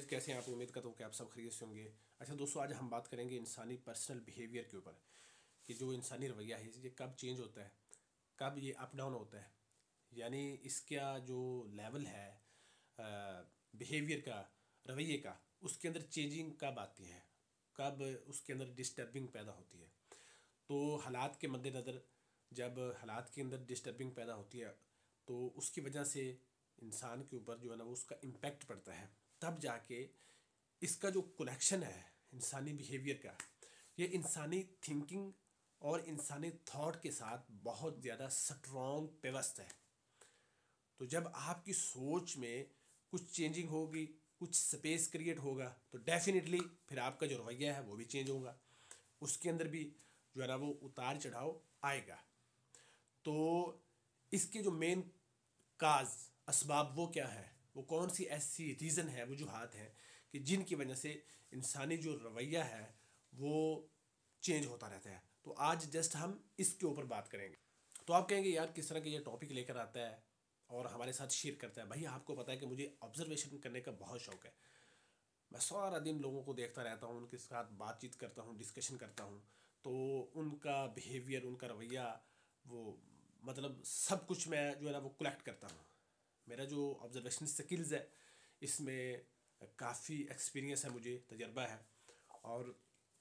Guys, कैसे हैं आप? उम्मीद करता हूँ कि आप सब खैरियत से होंगे। अच्छा दोस्तों, आज हम बात करेंगे इंसानी पर्सनल बिहेवियर के ऊपर कि जो इंसानी रवैया है ये कब चेंज होता है, कब ये अप डाउन होता है। यानी इसका जो लेवल है बिहेवियर का, रवैये का, उसके अंदर चेंजिंग कब आती है, कब उसके अंदर डिस्टर्बिंग पैदा होती है। तो हालात के मद्देनज़र जब हालात के अंदर डिस्टर्बिंग पैदा होती है तो उसकी वजह से इंसान के ऊपर जो है ना वो उसका इम्पैक्ट पड़ता है। तब जाके इसका जो कनेक्शन है इंसानी बिहेवियर का, ये इंसानी थिंकिंग और इंसानी थॉट के साथ बहुत ज़्यादा स्ट्रॉन्ग पेवस्त है। तो जब आपकी सोच में कुछ चेंजिंग होगी, कुछ स्पेस क्रिएट होगा, तो डेफिनेटली फिर आपका जो रवैया है वो भी चेंज होगा। उसके अंदर भी जो है ना वो उतार चढ़ाव आएगा। तो इसके जो मेन काज असबाब वो क्या है, वो कौन सी ऐसी रीज़न है, वजूहात हैं कि जिनकी वजह से इंसानी जो रवैया है वो चेंज होता रहता है। तो आज जस्ट हम इसके ऊपर बात करेंगे। तो आप कहेंगे यार किस तरह का ये टॉपिक लेकर आता है और हमारे साथ शेयर करता है। भाई आपको पता है कि मुझे ऑब्जर्वेशन करने का बहुत शौक है। मैं सारा दिन लोगों को देखता रहता हूँ, उनके साथ बातचीत करता हूँ, डिस्कशन करता हूँ। तो उनका बिहेवियर, उनका रवैया, वो मतलब सब कुछ मैं जो है ना वो कलेक्ट करता हूँ। मेरा जो ऑब्जर्वेशन स्किल्स है इसमें काफ़ी एक्सपीरियंस है, मुझे तजर्बा है। और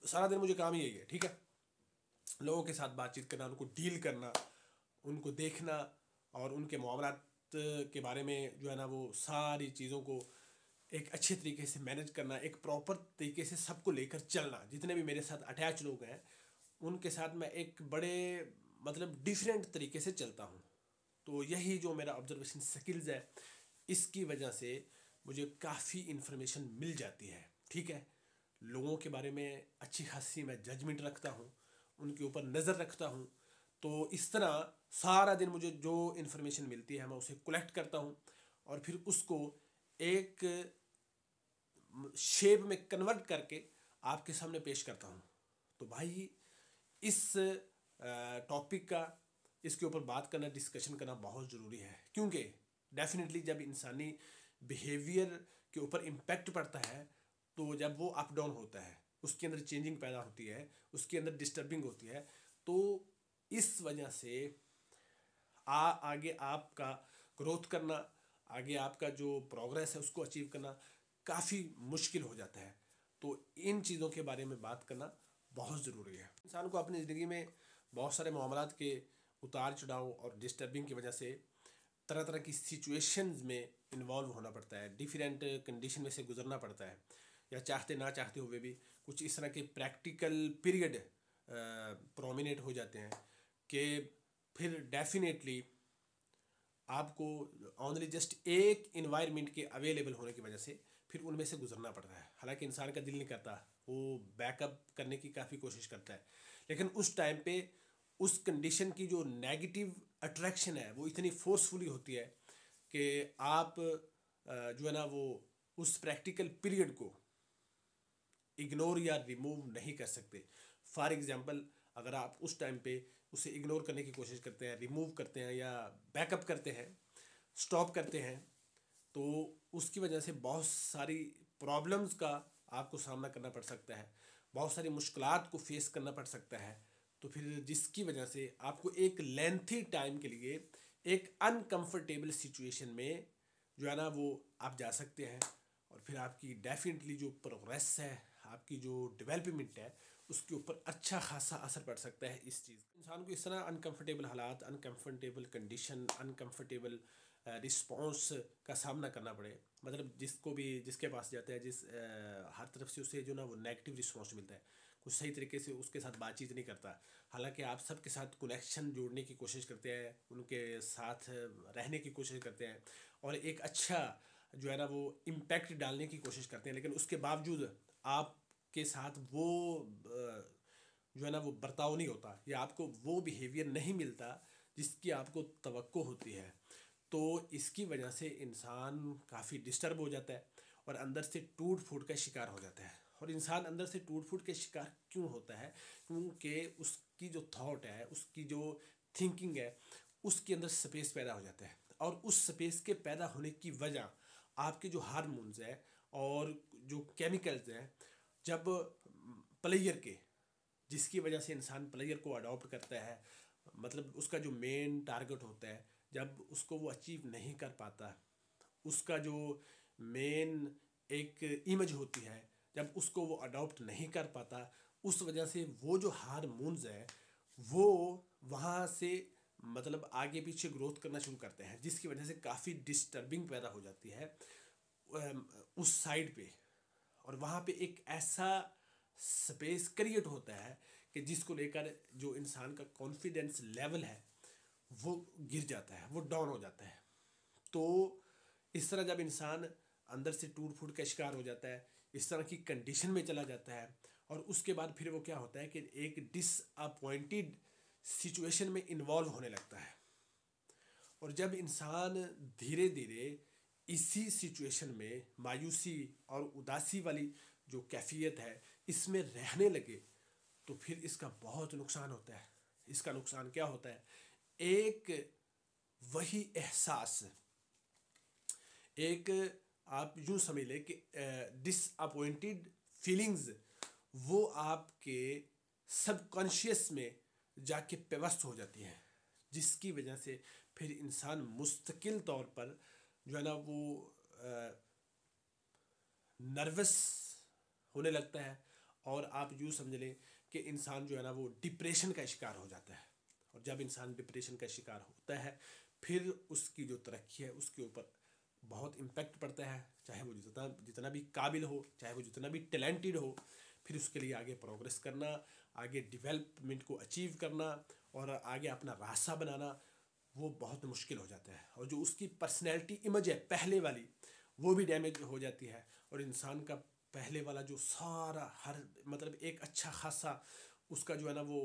सारा दिन मुझे काम ही यही है, ठीक है। लोगों के साथ बातचीत करना, उनको डील करना, उनको देखना और उनके मामलात के बारे में जो है ना वो सारी चीज़ों को एक अच्छे तरीके से मैनेज करना, एक प्रॉपर तरीके से सबको लेकर चलना। जितने भी मेरे साथ अटैच लोग हैं उनके साथ मैं एक बड़े मतलब डिफरेंट तरीके से चलता हूँ। तो यही जो मेरा ऑब्जर्वेशन स्किल्स है, इसकी वजह से मुझे काफ़ी इन्फॉर्मेशन मिल जाती है, ठीक है। लोगों के बारे में अच्छी खासी मैं जजमेंट रखता हूँ, उनके ऊपर नज़र रखता हूँ। तो इस तरह सारा दिन मुझे जो इन्फॉर्मेशन मिलती है मैं उसे कलेक्ट करता हूँ और फिर उसको एक शेप में कन्वर्ट करके आपके सामने पेश करता हूँ। तो भाई इस टॉपिक का, इसके ऊपर बात करना, डिस्कशन करना बहुत ज़रूरी है। क्योंकि डेफिनेटली जब इंसानी बिहेवियर के ऊपर इम्पैक्ट पड़ता है, तो जब वो अप डाउन होता है, उसके अंदर चेंजिंग पैदा होती है, उसके अंदर डिस्टर्बिंग होती है, तो इस वजह से आगे आपका ग्रोथ करना, आगे आपका जो प्रोग्रेस है उसको अचीव करना काफ़ी मुश्किल हो जाता है। तो इन चीज़ों के बारे में बात करना बहुत ज़रूरी है। इंसान को अपनी ज़िंदगी में बहुत सारे मामलात के उतार चढ़ाव और डिस्टर्बिंग की वजह से तरह तरह की सिचुएशंस में इन्वॉल्व होना पड़ता है, डिफरेंट कंडीशन में से गुजरना पड़ता है, या चाहते ना चाहते हुए भी कुछ इस तरह के प्रैक्टिकल पीरियड प्रोमिनेट हो जाते हैं कि फिर डेफिनेटली आपको ओनली जस्ट एक इन्वायरमेंट के अवेलेबल होने की वजह से फिर उनमें से गुजरना पड़ता है। हालांकि इंसान का दिल नहीं करता, वो बैकअप करने की काफ़ी कोशिश करता है, लेकिन उस टाइम पे उस कंडीशन की जो नेगेटिव अट्रैक्शन है वो इतनी फोर्सफुली होती है कि आप जो है ना वो उस प्रैक्टिकल पीरियड को इग्नोर या रिमूव नहीं कर सकते। फॉर एग्जांपल, अगर आप उस टाइम पे उसे इग्नोर करने की कोशिश करते हैं, रिमूव करते हैं या बैकअप करते हैं, स्टॉप करते हैं, तो उसकी वजह से बहुत सारी प्रॉब्लम्स का आपको सामना करना पड़ सकता है, बहुत सारी मुश्किलात को फेस करना पड़ सकता है। तो फिर जिसकी वजह से आपको एक लेंथी टाइम के लिए एक अनकंफर्टेबल सिचुएशन में जो है ना वो आप जा सकते हैं। और फिर आपकी डेफिनेटली जो प्रोग्रेस है, आपकी जो डेवलपमेंट है, उसके ऊपर अच्छा खासा असर पड़ सकता है इस चीज़। इंसान को इस तरह अनकंफर्टेबल हालात, अनकंफर्टेबल कंडीशन, अनकंफर्टेबल रिस्पॉन्स का सामना करना पड़े, मतलब जिसको भी, जिसके पास जाता है, हर तरफ से उसे जो ना वो नेगेटिव रिस्पॉन्स मिलता है, कुछ सही तरीके से उसके साथ बातचीत नहीं करता। हालांकि आप सबके साथ कनेक्शन जोड़ने की कोशिश करते हैं, उनके साथ रहने की कोशिश करते हैं और एक अच्छा जो है ना वो इम्पैक्ट डालने की कोशिश करते हैं, लेकिन उसके बावजूद आपके साथ वो जो है ना वो बर्ताव नहीं होता, या आपको वो बिहेवियर नहीं मिलता जिसकी आपको तवक्को होती है। तो इसकी वजह से इंसान काफ़ी डिस्टर्ब हो जाता है और अंदर से टूट फूट का शिकार हो जाता है। और इंसान अंदर से टूट फूट के शिकार क्यों होता है? क्योंकि उसकी जो थॉट है, उसकी जो थिंकिंग है, उसके अंदर स्पेस पैदा हो जाता है। और उस स्पेस के पैदा होने की वजह आपके जो हार्मोन्स है और जो केमिकल्स हैं, जब प्लेयर के, जिसकी वजह से इंसान प्लेयर को अडॉप्ट करता है, मतलब उसका जो मेन टारगेट होता है, जब उसको वो अचीव नहीं कर पाता, उसका जो मेन एक इमेज होती है, जब उसको वो अडॉप्ट नहीं कर पाता, उस वजह से वो जो हार्मोन्स है वो वहाँ से मतलब आगे पीछे ग्रोथ करना शुरू करते हैं, जिसकी वजह से काफ़ी डिस्टर्बिंग पैदा हो जाती है उस साइड पे। और वहाँ पे एक ऐसा स्पेस क्रिएट होता है कि जिसको लेकर जो इंसान का कॉन्फिडेंस लेवल है वो गिर जाता है, वो डाउन हो जाता है। तो इस तरह जब इंसान अंदर से टूट फूट का शिकार हो जाता है, इस तरह की कंडीशन में चला जाता है, और उसके बाद फिर वो क्या होता है कि एक डिसअपॉइंटेड सिचुएशन में इन्वॉल्व होने लगता है। और जब इंसान धीरे धीरे इसी सिचुएशन में मायूसी और उदासी वाली जो कैफियत है इसमें रहने लगे, तो फिर इसका बहुत नुकसान होता है। इसका नुकसान क्या होता है? एक वही एहसास, एक आप यूँ समझ लें कि डिसअपॉइंटेड फीलिंग्स वो आपके सबकॉन्शियस में जाके पेवस्त हो जाती हैं, जिसकी वजह से फिर इंसान मुस्तकिल तौर पर जो है ना वो नर्वस होने लगता है, और आप यूँ समझ लें कि इंसान जो है ना वो डिप्रेशन का शिकार हो जाता है। और जब इंसान डिप्रेशन का शिकार होता है फिर उसकी जो तरक्की है उसके ऊपर बहुत इम्पैक्ट पड़ता है, चाहे वो जितना जितना भी काबिल हो, चाहे वो जितना भी टैलेंटेड हो, फिर उसके लिए आगे प्रोग्रेस करना, आगे डेवलपमेंट को अचीव करना और आगे अपना रास्ता बनाना वो बहुत मुश्किल हो जाता है। और जो उसकी पर्सनैलिटी इमेज है पहले वाली वो भी डैमेज हो जाती है, और इंसान का पहले वाला जो सारा हर मतलब एक अच्छा खासा उसका जो है ना वो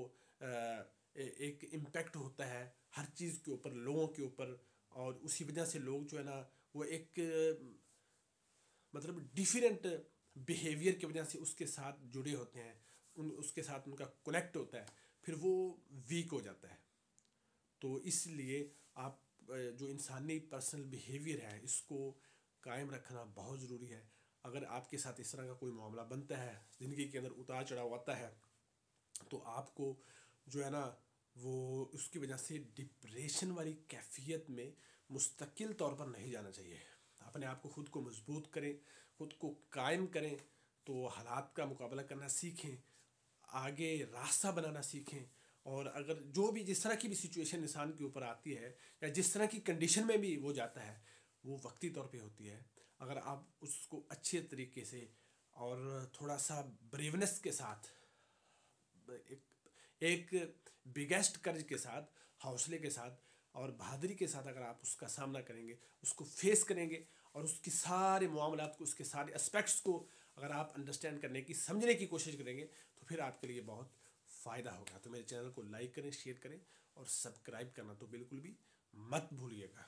एक इम्पैक्ट होता है हर चीज़ के ऊपर, लोगों के ऊपर, और उसी वजह से लोग जो है ना वो एक मतलब डिफरेंट बिहेवियर की वजह से उसके साथ जुड़े होते हैं, उसके साथ उनका कनेक्ट होता है, फिर वो वीक हो जाता है। तो इसलिए आप जो इंसानी पर्सनल बिहेवियर है इसको कायम रखना बहुत ज़रूरी है। अगर आपके साथ इस तरह का कोई मामला बनता है, ज़िंदगी के अंदर उतार चढ़ाव आता है, तो आपको जो है ना वो उसकी वजह से डिप्रेशन वाली कैफियत में मुस्तकिल तौर पर नहीं जाना चाहिए। अपने आप को खुद को मजबूत करें, खुद को कायम करें, तो हालात का मुकाबला करना सीखें, आगे रास्ता बनाना सीखें। और अगर जो भी जिस तरह की भी सिचुएशन इंसान के ऊपर आती है या जिस तरह की कंडीशन में भी वो जाता है वो वक्ती तौर पे होती है। अगर आप उसको अच्छे तरीके से और थोड़ा सा ब्रेवनेस के साथ, एक बिगेस्ट कर्ज के साथ, हौसले के साथ और बहादुरी के साथ अगर आप उसका सामना करेंगे, उसको फेस करेंगे और उसकी सारे मामलात को, उसके सारे एस्पेक्ट्स को अगर आप अंडरस्टैंड करने की, समझने की कोशिश करेंगे, तो फिर आपके लिए बहुत फ़ायदा होगा। तो मेरे चैनल को लाइक करें, शेयर करें और सब्सक्राइब करना तो बिल्कुल भी मत भूलिएगा।